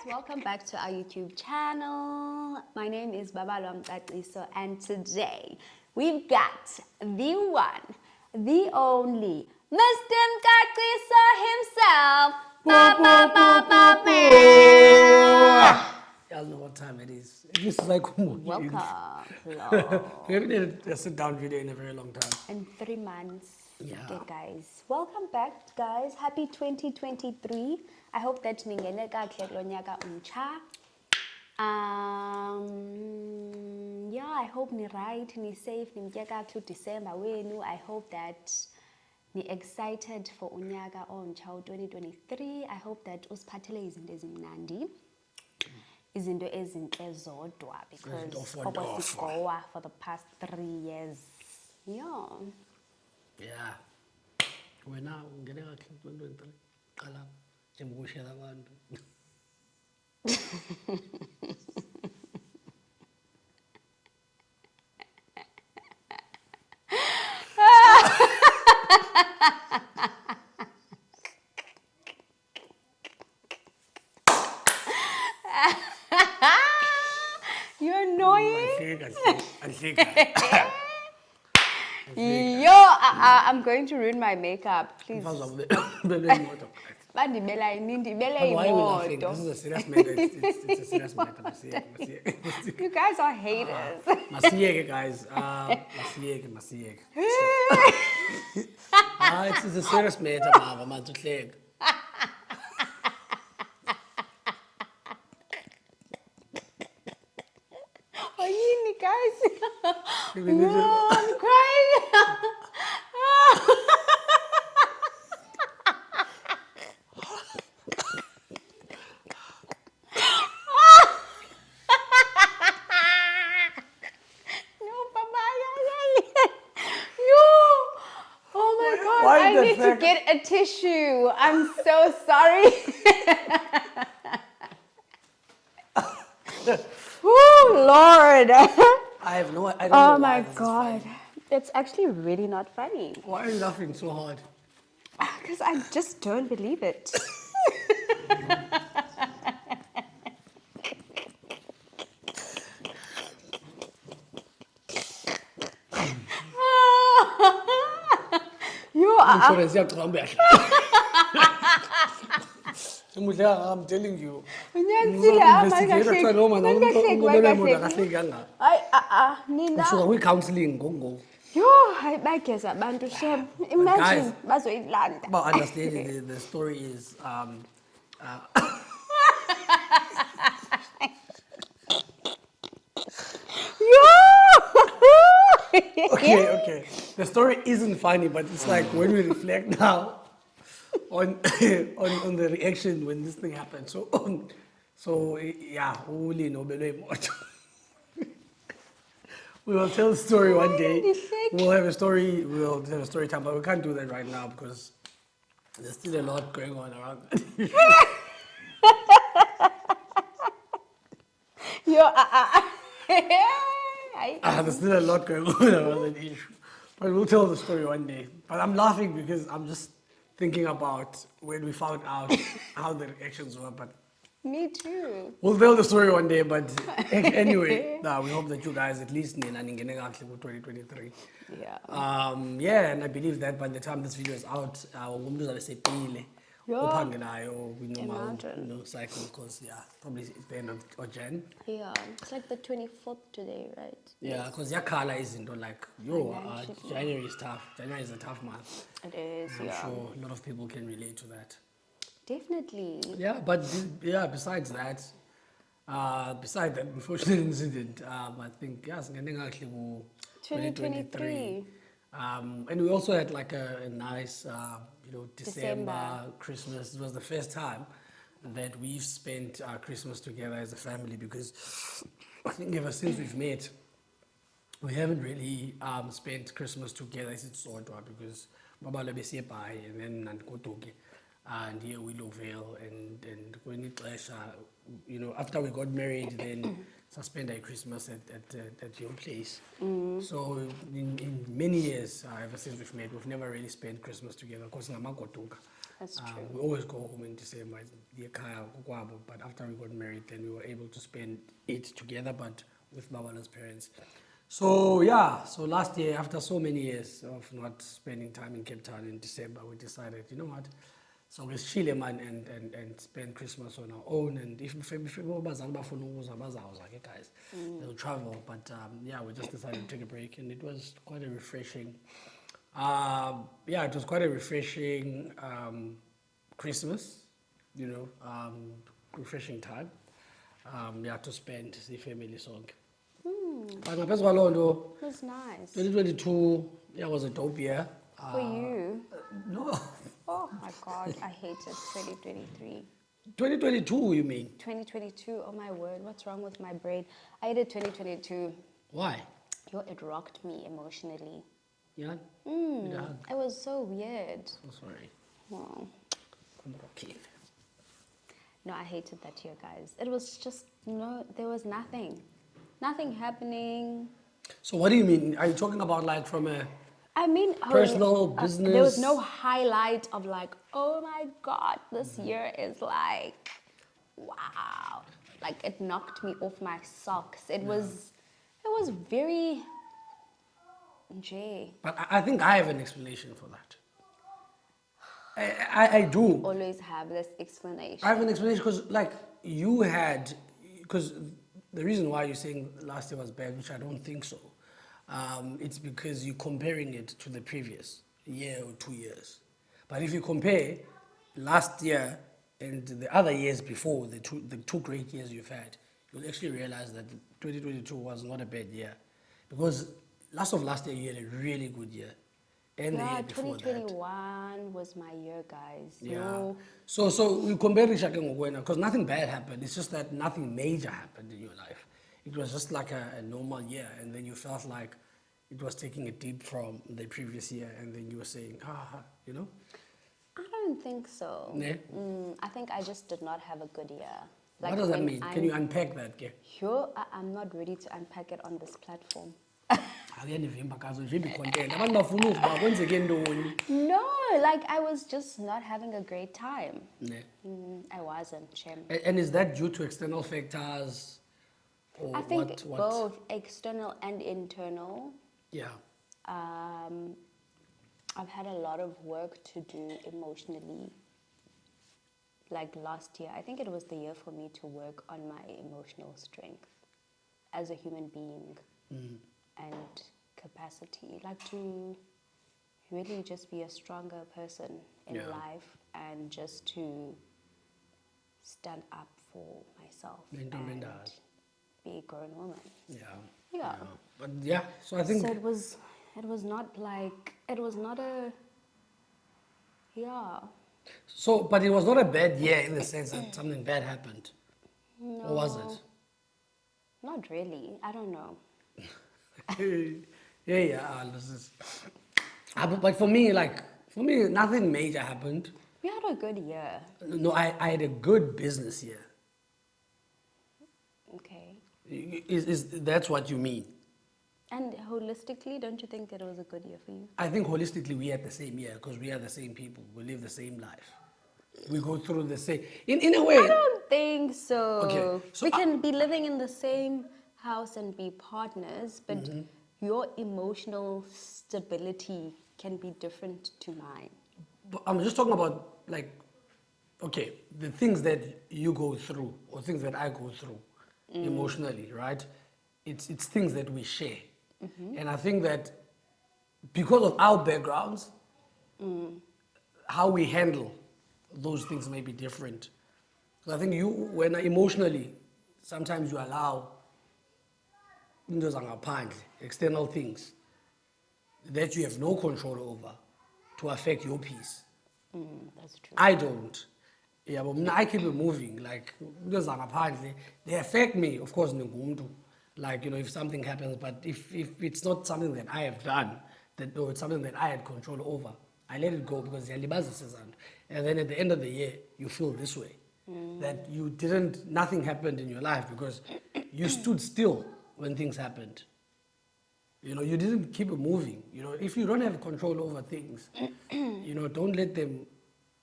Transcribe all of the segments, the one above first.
Welcome back to our YouTube channel. My name is Babalwa Mcaciso, and today we've got the one, the only, Mr. Mcaciso himself. Y'all know what time it is. This is like Welcome. We haven't did a sit-down video in a very long time. In 3 months. Yeah. Okay, guys. Welcome back, guys. Happy 2023. I hope that ningene kahle kulo nyaka umtsha. Yeah, I hope ni right, ni safe, ni mtya kahle December wenu. I hope that ni excited for unyaka omtsha 2023. I hope that usiphathele izinto ezimnandi. Izinto ezinhle zodwa, because obosigowa for the past 3 years. Yeah. Yeah. Wena ungene kahle 2023. Qala njengokushela abantu. You're annoying. I think. Yo, I'm going to ruin my makeup, please. Why are we laughing? This is a serious matter. It's a serious matter. You guys are haters. Masiyeke, guys. Masiyeke. It's a serious matter, Mama. Manzuhleka. Guys, no, I'm crying. No, Papa, you. Oh my God, I need to get a tissue. I'm so sorry. Oh Lord. I have no idea. Oh my God. It's actually really not funny. Why are you laughing so hard? Because I just don't believe it. You are. I'm telling you. Counseling. Yo, I guess abantu shame. Imagine bazoyilanda. But understanding the story is Okay. The story isn't funny, but it's like when we reflect now on the reaction when this thing happened. So yeah, we will tell the story one day. We'll have a story time, but we can't do that right now because there's still a lot going on around that. There's still a lot going on around that issue. But we'll tell the story one day. But I'm laughing because I'm just thinking about when we found out how the reactions were. But me too. We'll tell the story one day, but anyway, we hope that you guys at least for 2023. Yeah. Yeah, and I believe that by the time this video is out, we normal cycle because probably it's the end of Jan. Yeah, it's like the 24th today, right? Yeah, because your color isn't like January is tough. January is a tough month. It is. I'm sure a lot of people can relate to that. Definitely. Yeah, but besides that unfortunate incident, I think 2023. And we also had like a nice December, Christmas. It was the first time that we've spent Christmas together as a family, because I think ever since we've met, we haven't really spent Christmas together as it's sort of, because Babalwa by and then Nankotoke. And here we Vale and when it after we got married, then suspended Christmas at your place. So in many years, ever since we've met, we've never really spent Christmas together because That's true. We always go home in December, but after we got married, then we were able to spend it together, but with Babalwa's parents. So yeah, so last year, after so many years of not spending time in Cape Town in December, we decided, you know what, so let's chill man and spend Christmas on our own. And if guys, they'll travel. But yeah, we just decided to take a break, and it was quite a refreshing. Yeah, it was quite a refreshing Christmas, you know, refreshing time. Yeah, to spend the family song. But my best one, though, It was nice. 2022, yeah, was a dope year. For you? No. Oh my God, I hated 2023. 2022, you mean? 2022, oh my word, what's wrong with my brain? I hated 2022. Why? Yo, it rocked me emotionally. Yeah? It was so weird. I'm sorry. Oh. Okay. No, I hated that year, guys. It was just, there was nothing. Nothing happening. So what do you mean? Are you talking about like from a I mean, personal, business? There was no highlight of like, oh my God, this year is like, wow. Like it knocked me off my socks. It was very Jay. But I think I have an explanation for that. I do. Always have this explanation. I have an explanation because like you had, because the reason why you're saying last year was bad, which I don't think so, it's because you're comparing it to the previous year or 2 years. But if you compare last year and the other years before, the two great years you've had, you'll actually realize that 2022 was not a bad year. Because last year you had a really good year. And the year before 2021 was my year, guys. Yeah. No. So we compare because nothing bad happened. It's just that nothing major happened in your life. It was just like a normal year, and then you felt like it was taking a dip from the previous year, and then you were saying, you know? I don't think so. Yeah. I think I just did not have a good year. What does that mean? Can you unpack that? Sure, I'm not ready to unpack it on this platform. No, like I was just not having a great time. I wasn't, Shem. And is that due to external factors? Or I think what? both external and internal. Yeah. I've had a lot of work to do emotionally. Like last year, I think it was the year for me to work on my emotional strength as a human being and capacity. Like to really just be a stronger person in life and just to stand up for myself and be a grown woman. Yeah. But yeah, so I think... So it was not like, it was not a, So, but it was not a bad year in the sense that something bad happened. No. Or was it? Not really. I don't know. This is... But for me, nothing major happened. We had a good year. No, I had a good business year. Okay. Is that's what you mean? And holistically, don't you think that it was a good year for you? I think holistically we had the same year because we are the same people. We live the same life. We go through the same... In a way... I don't think so. Okay. So we can be living in the same house and be partners, but your emotional stability can be different to mine. But I'm just talking about, like, okay, the things that you go through or things that I go through emotionally, right? It's things that we share. And I think that because of our backgrounds, how we handle those things may be different. So I think when emotionally, sometimes you allow external things that you have no control over to affect your peace. That's true. I don't. Yeah, but I keep it moving. Like, they affect me, of course, like, if something happens, but if it's not something that I have done, or it's something that I had control over, I let it go because and then at the end of the year, you feel this way. That nothing happened in your life because you stood still when things happened. You didn't keep it moving. If you don't have control over things, don't let them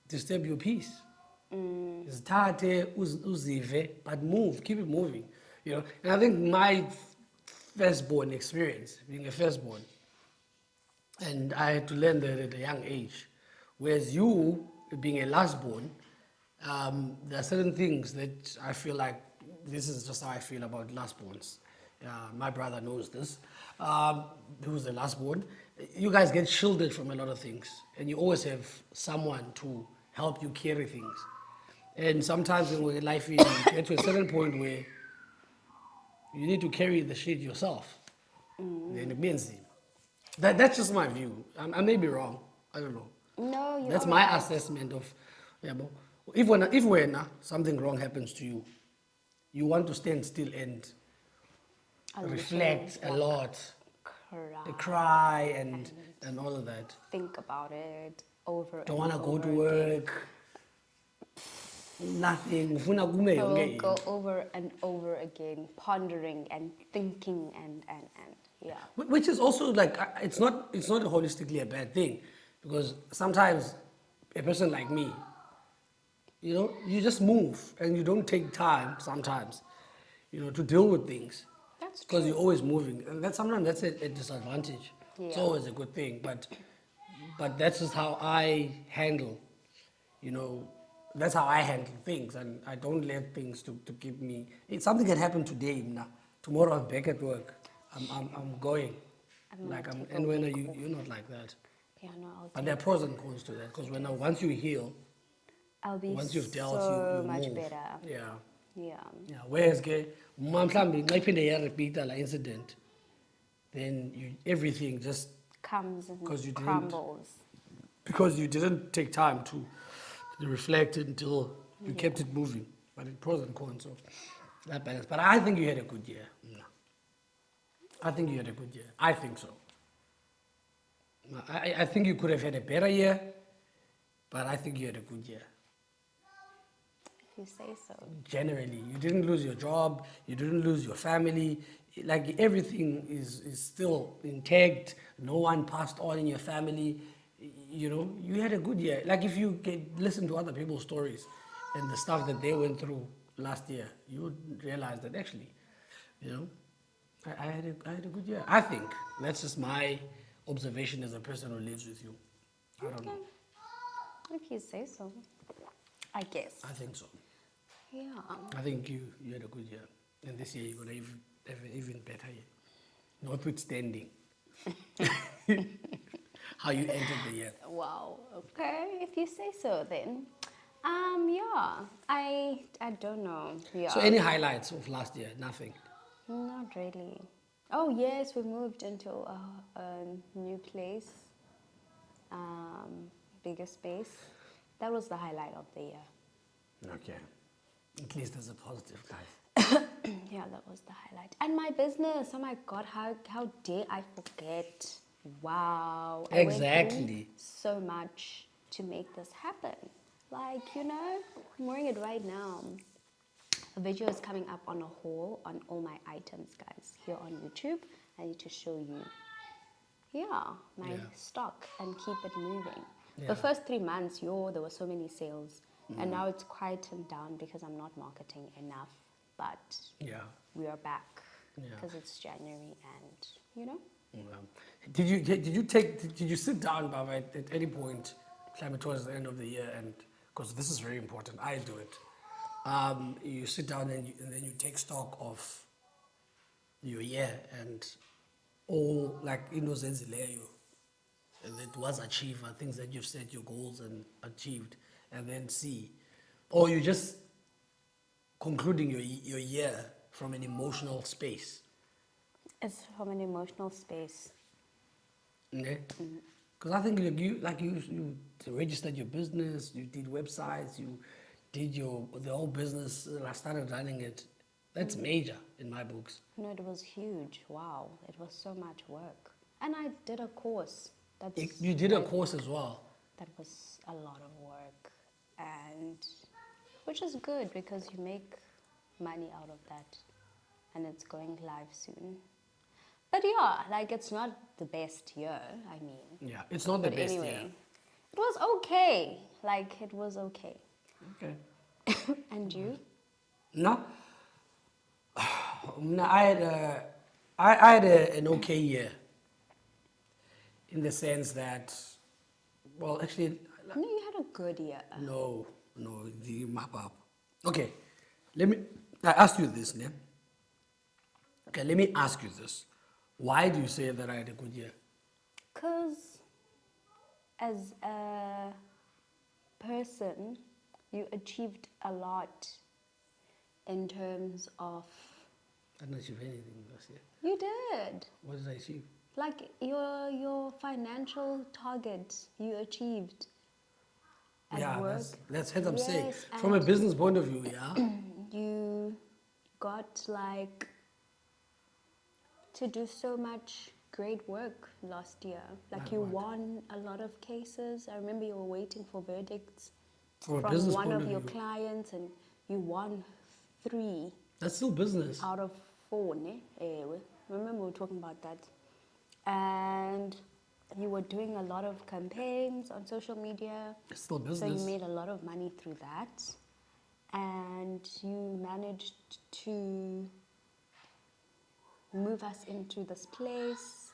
disturb your peace. Zithathe, uzive, but move, keep it moving. You know, and I think my firstborn experience, being a firstborn, and I had to learn that at a young age. Whereas you, being a lastborn, there are certain things that I feel like this is just how I feel about lastborns. My brother knows this, who's the lastborn. You guys get shielded from a lot of things, and you always have someone to help you carry things. And sometimes in life, you get to a certain point where you need to carry the shit yourself. Then it means that's just my view. I may be wrong. I don't know. No, you That's are my right. assessment of, yeah, but if when something wrong happens to you, you want to stand still and A little reflect a walk, lot, cry, cry and all of that. think about it over Don't and want to go to over again. work. Nothing. Ufuna kume I yonke will into. go over and over again, pondering and thinking and yeah. Which is also like it's not holistically a bad thing, because sometimes a person like me, you know, you just move and you don't take time sometimes, you know, to deal with things, That's because true. you're always moving, and sometimes that's a disadvantage. It's Yeah. always a good thing, but that's just how I handle, you know, that's how I handle things, and I don't let things to keep me. Something can happen today, tomorrow I'm back at work. I'm going. I'm gonna Like take a and when week off. you're not like that. Yeah, no, But there are pros and cons to that, because once you heal, I'll be once you've dealt, so you much move. better. Yeah. Yeah. Yeah. Whereas mhlawumbi xa iphinde yarepeata la incident, then everything just Comes and 'Cause you didn't- crumbles. because you didn't take time to reflect until you kept it moving. But it's pros and cons of that balance. But I think you had a good year. No. I think you had a good year. I think so. I think you could have had a better year, but I think you had a good year. If you say so. Generally, you didn't lose your job, you didn't lose your family, like everything is still intact. No one passed on in your family. You know, you had a good year. Like if you listen to other people's stories and the stuff that they went through last year, you would realize that actually, you know, I had a good year. I think that's just my observation as a person who lives with you. I don't know. If you say so. I guess. I think so. Yeah. I think you had a good year, and this year you're gonna have an even better year, notwithstanding how you entered the year. Wow. Okay. If you say so, then. Yeah. I don't know. Yeah. So, any highlights of last year? Nothing. Not really. Oh yes, we moved into a new place, bigger space. That was the highlight of the year. Okay. At least there's a positive, guys. Yeah, that was the highlight. And my business. Oh my God, how dare I forget? Wow. I went through Exactly. so much to make this happen. Like, you know, I'm wearing it right now. A video is coming up on a haul on all my items, guys, here on YouTube. I need to show you, my stock and keep it moving. Yeah. The first 3 months, there were so many sales. And now it's quietened down because I'm not marketing enough. But Yeah. we are back Yeah. because it's January and, you know. Did you sit down, Baba, at any point, towards the end of the year, and because this is very important, I do it. You sit down and then you take stock of your year and all like inozenzileyo that was achieved, things that you've set your goals and achieved, and then see, or you just concluding your year from an emotional space. It's from an emotional space. Because I think you registered your business, you did websites, you did the whole business. I started running it. That's major in my books. No, it was huge. Wow, it was so much work. And I did a course. You did a course as well. That was a lot of work, and which is good because you make money out of that, and it's going live soon. But yeah, like it's not the best year. I mean, Yeah, it's not the but best anyway, year. It was okay. Like, it was okay. Okay. And you? No, no, I had an okay year in the sense that, well, actually, No, you had a good year. no, the map up. Okay, I asked you this, ne? Okay, let me ask you this. Why do you say that I had a good year? Because as a person, you achieved a lot in terms of. I didn't achieve anything last year. You did. What did I achieve? Like your financial target, you achieved at Yeah, work. that's what I'm saying. Yes, From a and business point of view, yeah. you got like to do so much great work last year. Like Like you what? won a lot of cases. I remember you were waiting for verdicts From a from business one point of of your view, clients, and you won 3 that's still business. out of 4. Ne? Remember we were talking about that. And you were doing a lot of campaigns on social media. It's still So you business. made a lot of money through that. And you managed to move us into this place,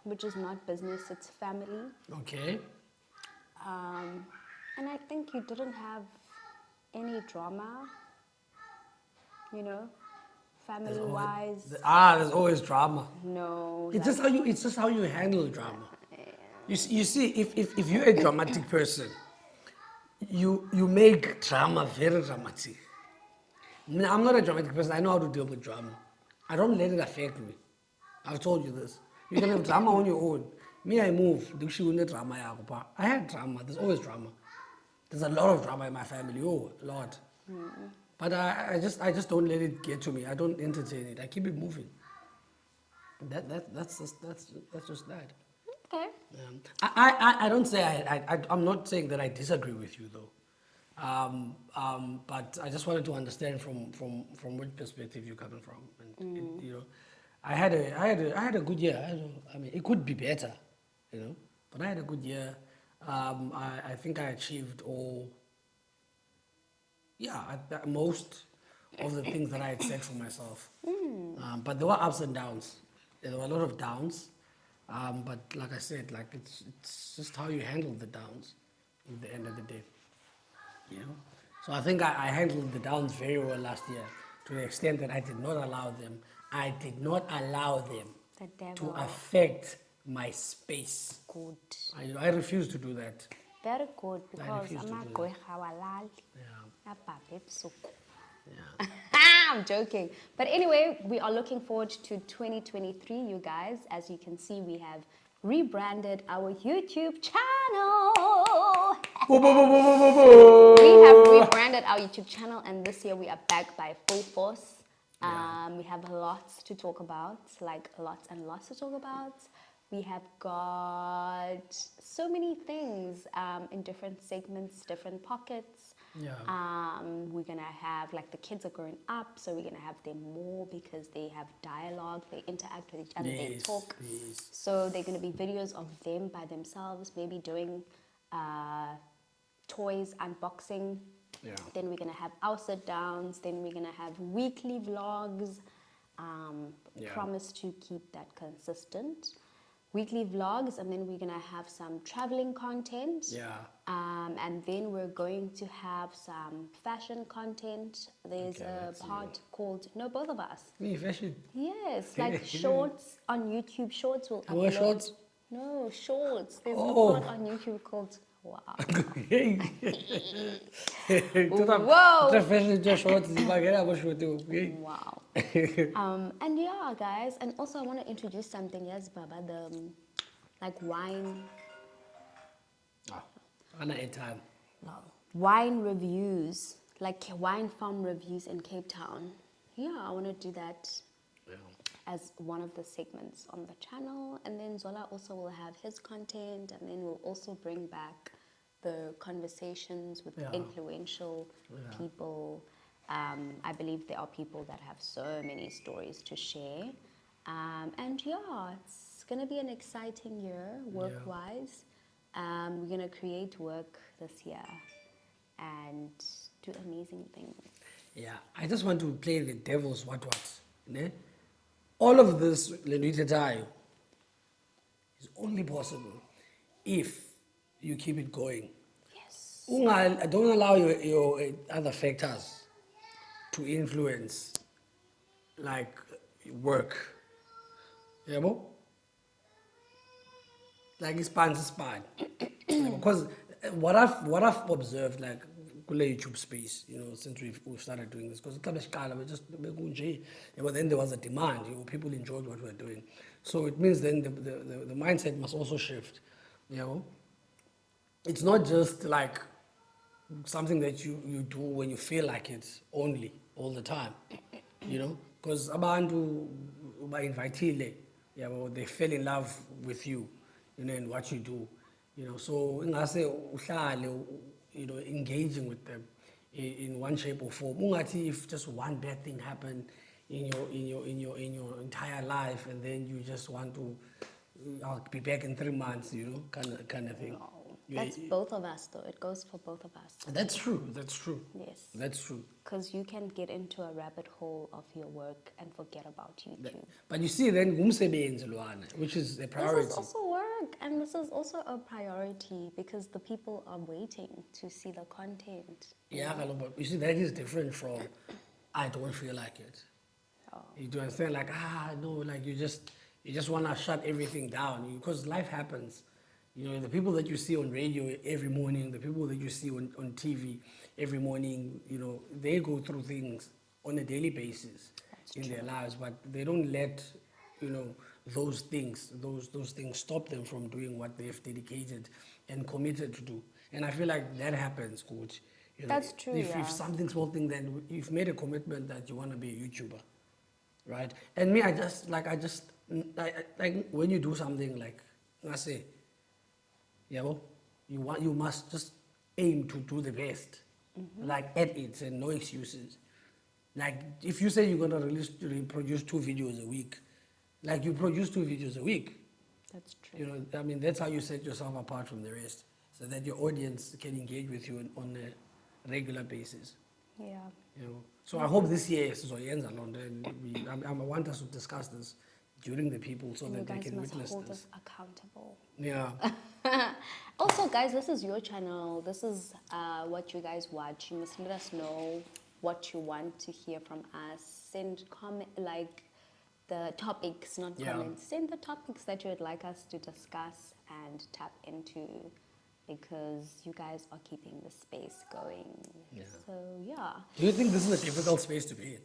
which is not business, it's family. Okay. And I think you didn't have any drama, you know, family-wise. There's always drama. No, It's like, just how you handle drama. You see, if you're a dramatic person, you make drama very dramatic. I'm not a dramatic person. I know how to deal with drama. I don't let it affect me. I've told you this. You can have drama on your own. Me, I move. Drama. I had drama. There's always drama. There's a lot of drama in my family. Oh, a lot. But I just don't let it get to me. I don't entertain it. I keep it moving. That's just that. okay. I don't say I'm not saying that I disagree with you though. But I just wanted to understand from which perspective you're coming from, and you know, I had a good year. I mean, it could be better, you know, but I had a good year. I think I achieved all. Yeah, most of the things that I had set for myself. But there were ups and downs. There were a lot of downs. But like I said, like it's just how you handle the downs at the end of the day. You know? So I think I handled the downs very well last year to the extent that I did not allow them. I did not allow them The to devil. affect my space. Good. I refuse to do that. Very good, because refuse to do that. amagqwirha awalali, Yeah. abhabha ebusuku. Yeah. I'm joking. But anyway, we are looking forward to 2023, you guys. As you can see, we have rebranded our YouTube channel. We have rebranded our YouTube channel, and this year we are back by full force. Yeah. We have lots to talk about, like lots and lots to talk about. We have got so many things in different segments, different pockets. Yeah. We're gonna have, like, the kids are growing up, so we're gonna have them more because they have dialogue, they interact with each other, they talk. Yes. So they're gonna be videos of them by themselves, maybe doing toys unboxing. Yeah. Then we're gonna have our sit downs. Then we're gonna have weekly vlogs. Yeah. Promise to keep that consistent. Weekly vlogs, and then we're gonna have some traveling content. Yeah. And then we're going to have some fashion content. There's Okay, a let's see. part called No, both of us. Me, fashion. Yes, like shorts on YouTube. Shorts will More upload. shorts? No, shorts. There's Oh. a part on YouTube called Wow. Whoa! Wow. And yeah, guys, and also I want to introduce something. Yes, Baba, the like wine Time. wine reviews, like wine farm reviews in Cape Town. Yeah, I want to do that Yeah. as one of the segments on the channel. And then Zola also will have his content, and then we'll also bring back the conversations with Yeah. influential Yeah. people. I believe there are people that have so many stories to share. And yeah, it's going to be an exciting year work-wise. We're going to create work this year and do amazing things. Yeah, I just want to play the devil's what. Ne? All of this, Lenita Tayo, is only possible if you keep it going. Yes. Don't allow your other factors to influence, like work. Yeah, like it's span. Because what I've observed, like kule YouTube space, since we've started doing this, because but then there was a demand. People enjoyed what we were doing, so it means then the mindset must also shift. It's not just like something that you do when you feel like it only all the time, because abantu uba-invitile, they fell in love with you, and what you do, so ingase uhlale, engaging with them in one shape or form. Ungathi if just one bad thing happened in your entire life, and then you just want to, I'll be back in 3 months, kind of thing. No. That's both of us, though. It goes for both of us. That's true. Yes. That's true. Because you can get into a rabbit hole of your work and forget about YouTube. But you see, then ngumsebenzi lwana, which is a priority. This is also work, and this is also a priority because the people are waiting to see the content. Yeah, but you see, that is different from I don't feel like it. Oh. You do understand? Like, no, like you just want to shut everything down because life happens. The people that you see on radio every morning, the people that you see on TV every morning, they go through things on a daily basis in their lives, but they don't let, those things stop them from doing what they've dedicated and committed to do. And I feel like that happens, coach. That's true, If something small thing, then you've made a commitment that you want to be a YouTuber, right? And me, I just like when you do something like, I say, you must just aim to do the best, like at it, and no excuses. Like if you say you're gonna produce 2 videos a week, like you produce 2 videos a week. That's true. That's how you set yourself apart from the rest, so that your audience can engage with you on a regular basis. Yeah. So I hope this year is Zoyenza London. I want us to discuss this during the people so that they can witness this. You guys must hold us accountable. Yeah. Also, guys, this is your channel. This is what you guys watch. You must let us know what you want to hear from us. Send comment, like the topics, not comments. Send the topics that you would like us to discuss and tap into, because you guys are keeping the space going. Yeah. So, yeah. Do you think this is a difficult space to be in?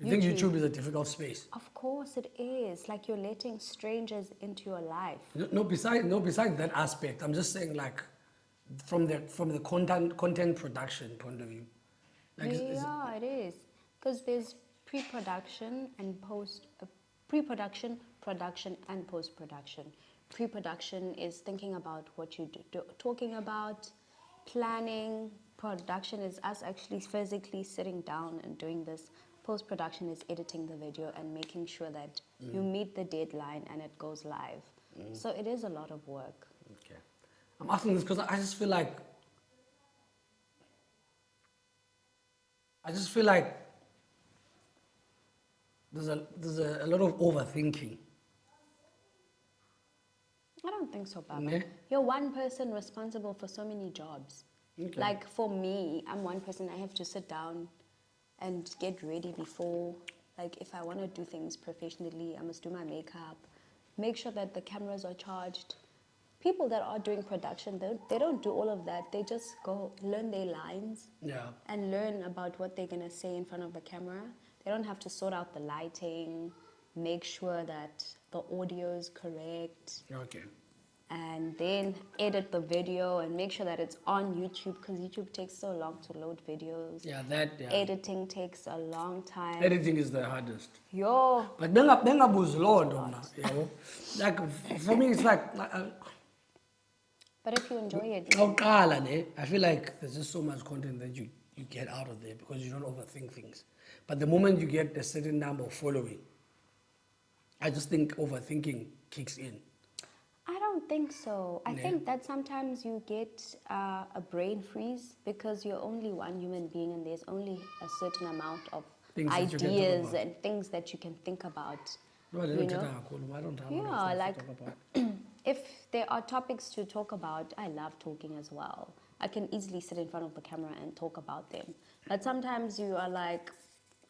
You think YouTube is a difficult space? Of course it is. Like you're letting strangers into your life. No, besides that aspect, I'm just saying, like, from the content production point of view. Like, it is. Because there's pre-production and pre-production, production and post-production. Pre-production is thinking about what you're talking about, planning. Production is us actually physically sitting down and doing this. Post-production is editing the video and making sure that you meet the deadline and it goes live. So it is a lot of work. Okay. I'm asking this because I just feel like there's a lot of overthinking. I don't think so, Baba. Ne? You're one person responsible for so many jobs. Okay. Like for me, I'm one person. I have to sit down and get ready before. Like if I want to do things professionally, I must do my makeup, make sure that the cameras are charged. People that are doing production, they don't do all of that. They just go learn their lines and learn about what they're going to say in front of the camera. They don't have to sort out the lighting, make sure that the audio is correct. Okay. And then edit the video and make sure that it's on YouTube, because YouTube takes so long to load videos. Editing takes a long time. Editing is the hardest. Yo. But like for me, it's like but if you enjoy it, I feel like there's just so much content that you get out of there because you don't overthink things. But the moment you get a certain number of following, I just think overthinking kicks in. I don't don't think so. I think that sometimes you get a brain freeze because you're only one human being and there's only a certain amount of Things that you can talk ideas about. and things that you can think about. No, I You don't know? I don't have a lot of Yeah, stuff to like talk about. if there are topics to talk about, I love talking as well. I can easily sit in front of the camera and talk about them. But sometimes you are like,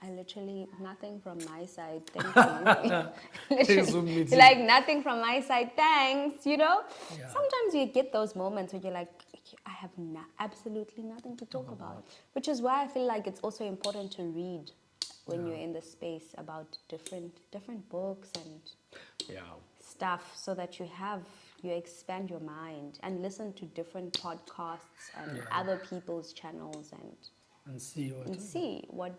I literally, nothing from my side, thank you. Take a Zoom Literally, meeting. like, nothing from my side, thanks, you know? Yeah. Sometimes you get those moments where you're like, I have absolutely nothing to talk about. Which is why I feel like it's also important to read when you're in the space about different books and Yeah. stuff, so that you expand your mind and listen to different podcasts and other people's channels And see what. and see what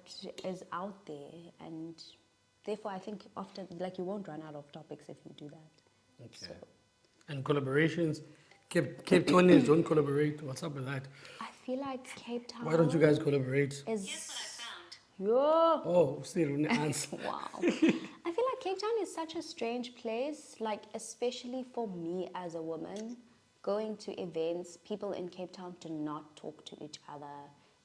is out there. And therefore I think often, like, you won't run out of topics if you do that. Okay. So And collaborations. Cape Townians don't collaborate. What's up with that? I feel like Cape Town Why don't you guys collaborate? is Yo. Oh, still an answer. Wow. I feel like Cape Town is such a strange place, like, especially for me as a woman, going to events, people in Cape Town do not talk to each other.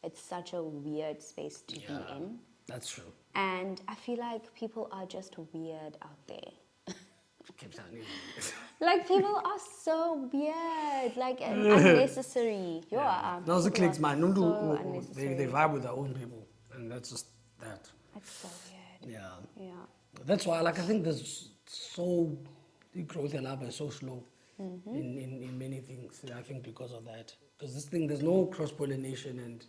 It's such a weird space to be in. That's true. And I feel like people are just weird out there. Cape Town is. Like, people are so weird, like, and unnecessary. Those are People clicks, are man. No, so they vibe with their own people, and that's just that. It's so weird. Yeah. Yeah. That's why, like, I think there's so the growth in Alaba is so slow in many things. I think because of that, because this thing, there's no cross pollination and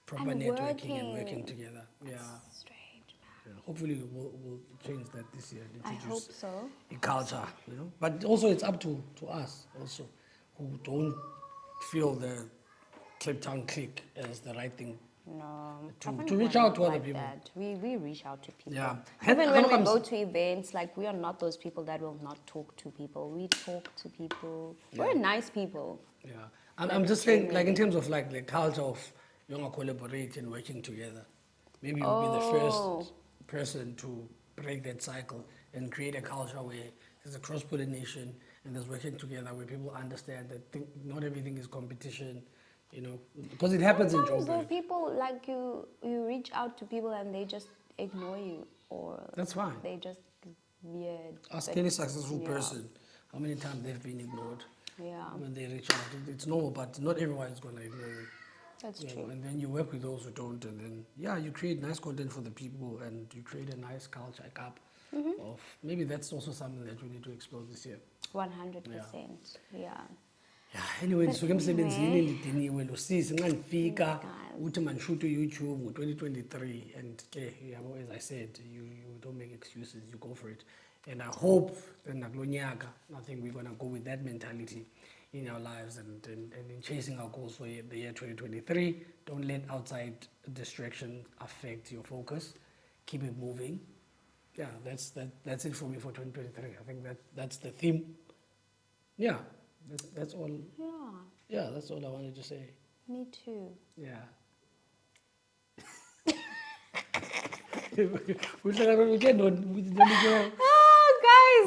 proper And networking and working. working together. Yeah. Strange, man. Yeah. Hopefully, we'll change that this year. I Introduce hope so. a culture, you know. But also, it's up to us also, who don't feel the Cape Town clique as the right thing. No, To African reach we're out not to other like people. that. We reach out to people. Yeah. Even How when we comes- go to events, like, we are not those people that will not talk to people. We talk to people. We're nice people. Yeah, I'm just saying, like, in terms of, like, the culture of younger collaborate and working together. Maybe you'll be the first person to break that cycle and create a culture where there's a cross pollination and there's working together, where people understand that not everything is competition, you know, because it happens in Sometimes though, Joburg. people, like, you reach out to people and they just ignore you, or That's fine. they just weird. Ask But, any successful yeah. person how many times they've been ignored Yeah, when they reach out. It's normal, but not everyone is going to ignore you. that's You know, true. and then you work with those who don't, and then you create nice content for the people, and you create a nice culture cup of maybe that's also something that we need to explore this year. 100%. Yeah. Yeah, anyway, But ndisuke emsebenzini anyway. ndidiniwe lo sisi nxa ndifika Guys. uthi mandishuthi uYouTube ngo-2023 and ke yabo, as I said, you don't make excuses, you go for it. And I hope that nakulo nyaka, I think we're going to go with that mentality in our lives and in chasing our goals for the year 2023. Don't let outside distraction affect your focus. Keep it moving. Yeah, that's it for me for 2023. I think that's the theme. Yeah, that's all. Yeah, Yeah, that's all I wanted to say. me too. Yeah. We can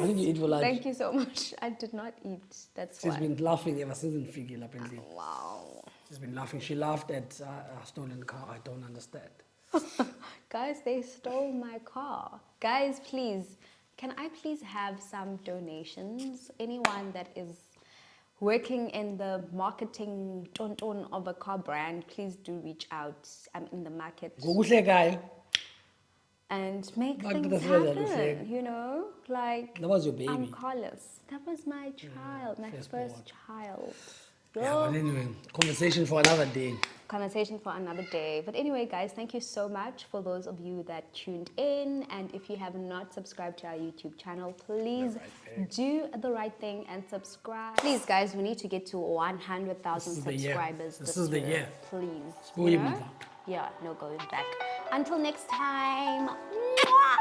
Oh, I think you eat for lunch. Thank you so much. I did not eat. That's She's why. been laughing ever since Nfikile apparently. Wow. She's been laughing. She laughed at a stolen car. I don't understand. Guys, they stole my car. Guys, please, can I please have some donations? Anyone that is working in the marketing tonton of a car brand, please do reach out. I'm in the market. Ngokuhlekayo. And make Back to things the thread that we happen, said. you know? Like, That was your baby. I'm Carlos. That was my child, my firstborn. first child. Yeah, but anyway, conversation for another day. Conversation for another day. But anyway, guys, thank you so much for those of you that tuned in. And if you have not subscribed to our YouTube channel, please do the right thing and subscribe. Please, guys, we need to get to 100,000 This is the year. subscribers This this is the year. year. Please. Spoil You me. know? Yeah, no going back. Until next time. Mwah!